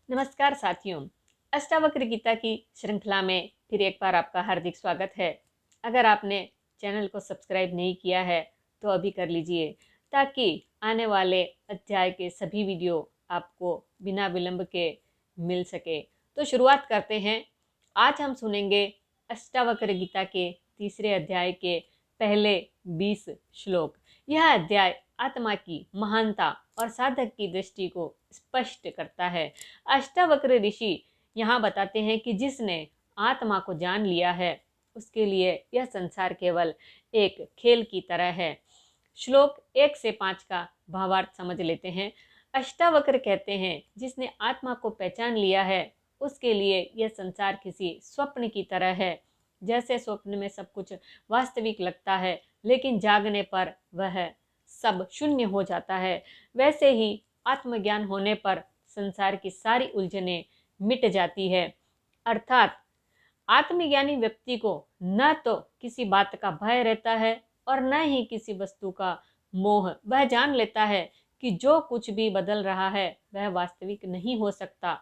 नमस्कार साथियों, अष्टावक्र गीता की श्रृंखला में फिर एक बार आपका हार्दिक स्वागत है। अगर आपने चैनल को सब्सक्राइब नहीं किया है तो अभी कर लीजिए, ताकि आने वाले अध्याय के सभी वीडियो आपको बिना विलंब के मिल सके। तो शुरुआत करते हैं। आज हम सुनेंगे अष्टावक्र गीता के तीसरे अध्याय के पहले 20 श्लोक। यह अध्याय आत्मा की महानता और साधक की दृष्टि को स्पष्ट करता है। अष्टावक्र ऋषि यहाँ बताते हैं कि जिसने आत्मा को जान लिया है उसके लिए यह संसार केवल एक खेल की तरह है। श्लोक 1 से 5 का भावार्थ समझ लेते हैं। अष्टावक्र कहते हैं, जिसने आत्मा को पहचान लिया है उसके लिए यह संसार किसी स्वप्न की तरह है। जैसे स्वप्न में सब कुछ वास्तविक लगता है, लेकिन जागने पर वह सब शून्य हो जाता है, वैसे ही आत्मज्ञान होने पर संसार की सारी उलझनें मिट जाती है। अर्थात आत्मज्ञानी व्यक्ति को न तो किसी बात का भय रहता है और न ही किसी वस्तु का मोह। वह जान लेता है कि जो कुछ भी बदल रहा है वह वास्तविक नहीं हो सकता।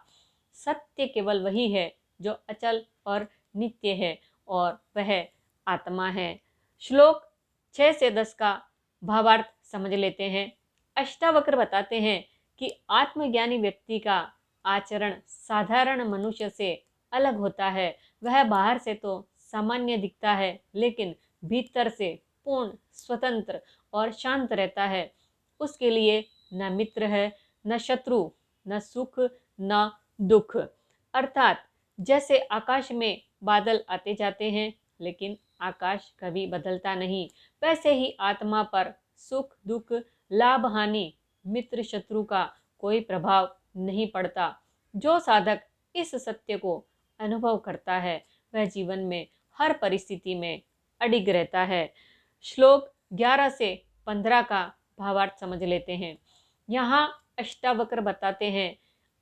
सत्य केवल वही है जो अचल और नित्य है, और वह आत्मा है। श्लोक 6 से 10 का भावार्थ समझ लेते हैं। अष्टावक्र बताते हैं कि आत्मज्ञानी व्यक्ति का आचरण साधारण मनुष्य से अलग होता है। वह बाहर से तो सामान्य दिखता है, लेकिन भीतर से पूर्ण स्वतंत्र और शांत रहता है। उसके लिए न मित्र है, न शत्रु, न सुख, न दुख। अर्थात जैसे आकाश में बादल आते जाते हैं, लेकिन आकाश कभी बदलता नहीं, वैसे ही आत्मा पर सुख दुख, लाभ हानि, मित्र शत्रु का कोई प्रभाव नहीं पड़ता। जो साधक इस सत्य को अनुभव करता है वह जीवन में हर परिस्थिति में अडिग रहता है। श्लोक 11 से 15 का भावार्थ समझ लेते हैं। यहाँ अष्टावक्र बताते हैं,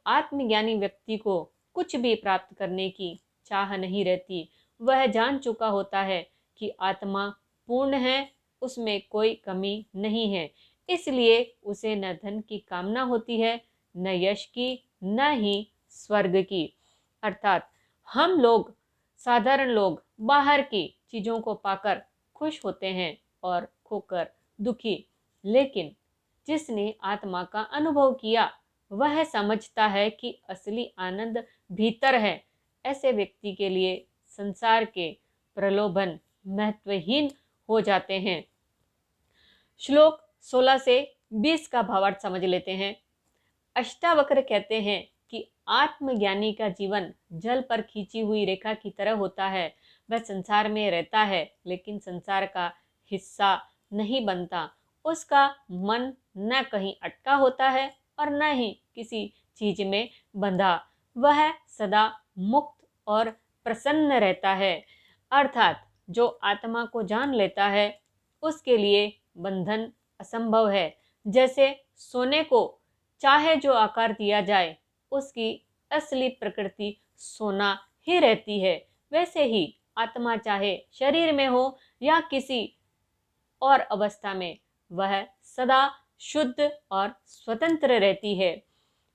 आत्मज्ञानी व्यक्ति को कुछ भी प्राप्त करने की चाह नहीं रहती। वह जान चुका होता है कि आत्मा पूर्ण है, उसमें कोई कमी नहीं है। इसलिए उसे न धन की कामना होती है, न यश की, न ही स्वर्ग की। अर्थात हम लोग, साधारण लोग, बाहर की चीज़ों को पाकर खुश होते हैं और खोकर दुखी, लेकिन जिसने आत्मा का अनुभव किया वह समझता है कि असली आनंद भीतर है। ऐसे व्यक्ति के लिए संसार के प्रलोभन महत्वहीन हो जाते हैं। श्लोक 16 से 20 का भावार्थ समझ लेते हैं। अष्टावक्र कहते हैं कि आत्मज्ञानी का जीवन जल पर खींची हुई रेखा की तरह होता है। वह संसार में रहता है, लेकिन संसार का हिस्सा नहीं बनता। उसका मन न कहीं अटका होता है और न ही किसी चीज में बंधा। वह सदा मुक्त और प्रसन्न रहता है। अर्थात जो आत्मा को जान लेता है उसके लिए बंधन असंभव है। जैसे सोने को चाहे जो आकार दिया जाए, उसकी असली प्रकृति सोना ही रहती है, वैसे ही आत्मा चाहे शरीर में हो या किसी और अवस्था में, वह सदा शुद्ध और स्वतंत्र रहती है।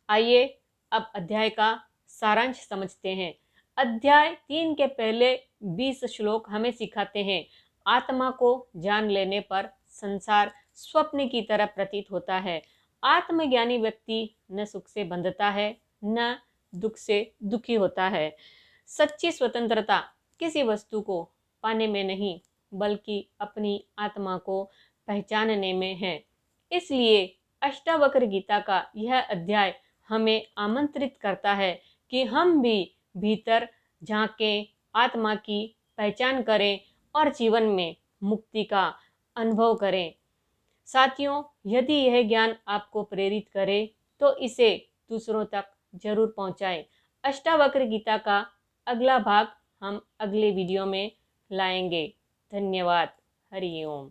आइए अब अध्याय का सारांश समझते हैं। अध्याय 3 के पहले 20 श्लोक हमें सिखाते हैं, आत्मा को जान लेने पर संसार स्वप्न की तरह प्रतीत होता है। आत्मज्ञानी व्यक्ति न सुख से बंधता है, न दुख से दुखी होता है। सच्ची स्वतंत्रता किसी वस्तु को पाने में नहीं, बल्कि अपनी आत्मा को पहचानने में है। इसलिए अष्टावक्र गीता का यह अध्याय हमें आमंत्रित करता है कि हम भी भीतर झांकें, आत्मा की पहचान करें और जीवन में मुक्ति का अनुभव करें। साथियों, यदि यह ज्ञान आपको प्रेरित करे तो इसे दूसरों तक जरूर पहुंचाएं। अष्टावक्र गीता का अगला भाग हम अगले वीडियो में लाएंगे। धन्यवाद। हरि ओम।